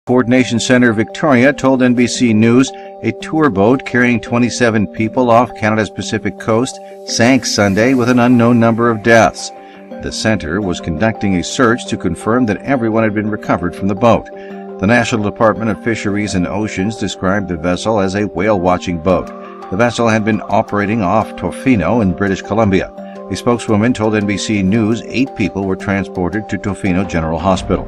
Coordination Center Victoria told NBC News a tour boat carrying 27 people off Canada's Pacific coast sank Sunday with an unknown number of deaths. The center was conducting a search to confirm that everyone had been recovered from the boat. The National Department of Fisheries and Oceans described the vessel as a whale-watching boat. The vessel had been operating off Tofino in British Columbia. A spokeswoman told NBC News 8 people were transported to Tofino General Hospital.